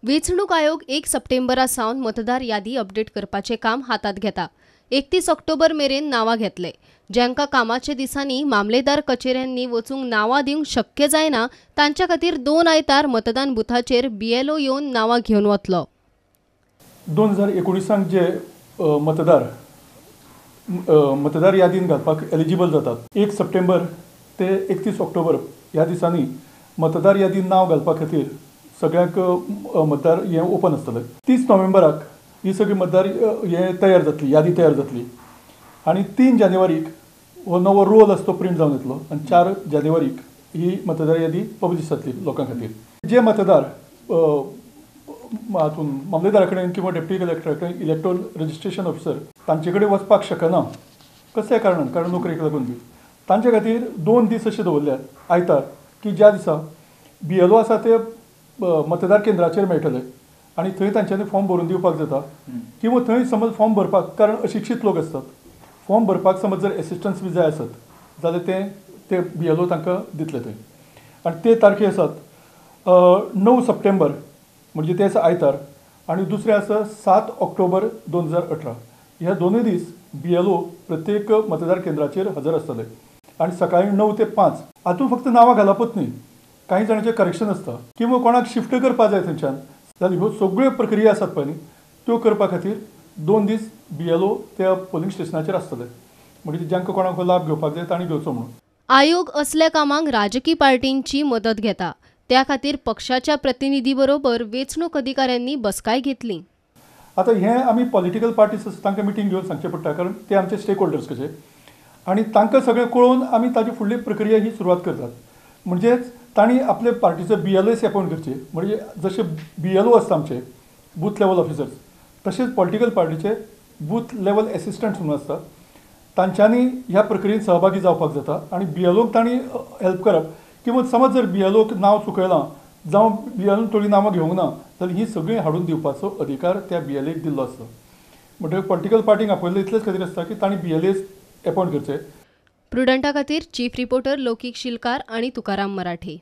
वेंचणूक आयोग 1 सप्टेंबरा सावन मतदार यादी अपडेट करपाचे काम हातात घेता। 31 ऑक्टोबर मेरेन नावां घेतले। ज्यांका कामाचे दिसांनी मामलेदार कचेऱ्यांनी वचूंक नावां दिवंक शक्य जायना तांच्या खातीर 2 आयतार मतदान बुथाचेर BLO येवन नावां घेवन वतलो। 2019 जे मतदार यादीन घालपाक एलिजिबल जातात 1 सप्टेंबर ते 31 ऑक्टोबर ह्या दिसांनी मतदार यादीन नाव घालपा खातीर सगळ्यांक मतदार हें ओपन आसतलें। 30 नोव्हेंबराक ही सगळी मतदार तयार जातली, यादी तयार जातली आनी 3 जानेवारीक हो नवो रोल आसा तो प्रिंट जावन येतलो आनी 4 जानेवारीक ही मतदार यादी पब्लीश जातली लोकां खातीर। जे मतदार हातून मामलेदारा कडेन किंवा डेप्युटी कलेक्टरा कडेन इलेक्टोरल रजिस्ट्रेशन ऑफिसर तांचे कडेन वचपाक शकना कसल्या कारणान, कारण नोकरेक लागून बी तांचे खातीर 2 दीस अशे दवरल्यात आयतार की ज्या दिसा BLO आसा ते मतदार केंद्राचेर मेळटले आनी थंय तांच्यांनी फॉर्म भरून दिवपाक जाता किंवा थंय समज फॉर्म भरपाक, कारण अशिक्षीत लोक आसतात, फॉर्म भरपाक समज जर एसिस्टन्स बी जाय आसत जाल्यार ते BLO तांकां दितले थंय। आनी ते तारखे आसात 9 सप्टेंबर म्हणजे ते आसा आयतार आनी दुसरे आसा 7 ऑक्टोबर 2018। ह्या दोनूय दीस BLO प्रत्येक मतदार केंद्राचेर हजर आसतले आनी सकाळी 9 ते 5। हातूंत फक्त नांवां घालपूच न्ही, काही जाणांचें करेक्शन आसता किंवा कोणाक शिफ्ट करपा जाय थंयच्यान जाल्यार ह्यो सगळ्यो प्रक्रिया आसात पळय न्ही त्यो करपा खातीर 2 दीस BLO त्या पोलिंग स्टेशनाचेर आसतले, म्हणजे ज्यांका कोणाक लाभ घेवपाक जाय तांणी घेवचो म्हणून। आयोग असल्या कामांक राजकी पार्टींची मदत घेता, त्या खातीर पक्षाच्या प्रतिनिधी बरोबर वेंचणूक अधिकाऱ्यांनी बसकाय घेतली। आता हें आमी पॉलिटिकल पार्टीज आसा तांकां मिटींग घेवन सांगचें पडटा, कारण ते आमचे स्टेक होल्डर्स कशे आनी तांकां सगळें कळोवन आमी ताची फुडली प्रक्रिया ही सुरवात करतात। म्हणजेच तांणी आपले पार्टीचे BLOs अपॉयंट करचे, म्हणजे जशे BLO आसता आमचे बूथ लेवल ऑफिसर्स, तशेंच पॉलिटिकल पार्टीचे बूथ लेवल एसिस्टंट्स म्हणून आसतात, तांच्यांनी ह्या प्रक्रियेत सहभागी जावपाक जाता आनी BLOक तांणी हेल्प करप किंवा समज जर BLOक नांव चुकयलां जावं BLOन थोडीं नांवां घेवंक ना जाल्यार ही सगळीं हाडून दिवपाचो अधिकार त्या BLAक दिल्लो आसता। म्हणटकीर पॉलिटिकल पार्टीक आपयल्लें इतलेच खातीर आसता की तांणी BLAs अपॉयंट करचे। प्रुडंटा खातीर चीफ रिपोर्टर लौकीक शिलकार आणि तुकाराम मराठे।